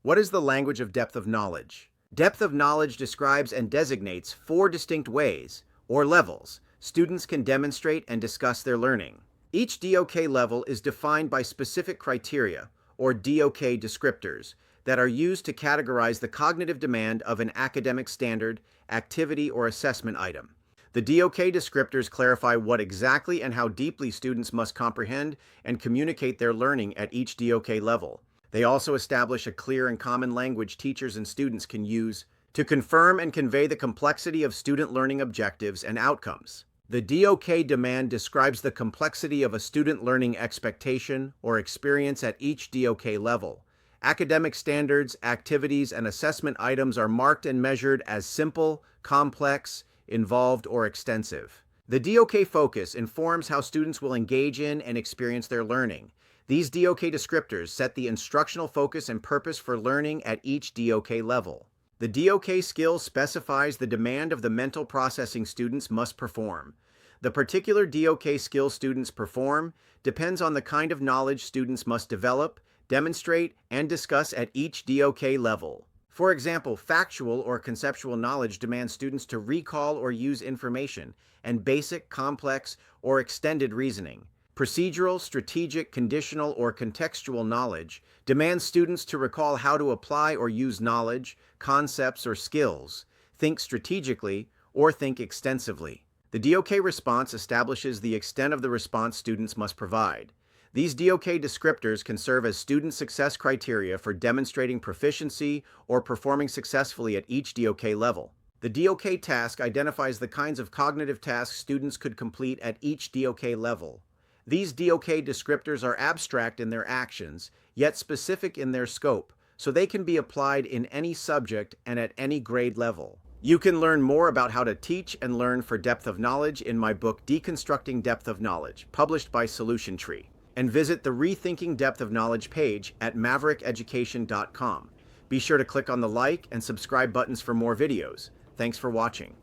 What is the language of depth of knowledge? Depth of knowledge describes and designates four distinct ways, or levels, students can demonstrate and discuss their learning. Each DOK level is defined by specific criteria, or DOK descriptors, that are used to categorize the cognitive demand of an academic standard, activity, or assessment item. The DOK descriptors clarify what exactly and how deeply students must comprehend and communicate their learning at each DOK level. They also establish a clear and common language teachers and students can use to confirm and convey the complexity of student learning objectives and outcomes. The DOK demand describes the complexity of a student learning expectation or experience at each DOK level. Academic standards, activities, and assessment items are marked and measured as simple, complex, involved, or extensive. The DOK focus informs how students will engage in and experience their learning. These DOK descriptors set the instructional focus and purpose for learning at each DOK level. The DOK skill specifies the demand of the mental processing students must perform. The particular DOK skill students perform depends on the kind of knowledge students must develop, demonstrate, and discuss at each DOK level. For example, factual or conceptual knowledge demands students to recall or use information, and basic, complex, or extended reasoning. Procedural, strategic, conditional, or contextual knowledge demands students to recall how to apply or use knowledge, concepts, or skills, think strategically, or think extensively. The DOK response establishes the extent of the response students must provide. These DOK descriptors can serve as student success criteria for demonstrating proficiency or performing successfully at each DOK level. The DOK task identifies the kinds of cognitive tasks students could complete at each DOK level. These DOK descriptors are abstract in their actions, yet specific in their scope, so they can be applied in any subject and at any grade level. You can learn more about how to teach and learn for depth of knowledge in my book Deconstructing Depth of Knowledge, published by Solution Tree, and visit the Rethinking Depth of Knowledge page at maverickeducation.com. Be sure to click on the like and subscribe buttons for more videos. Thanks for watching.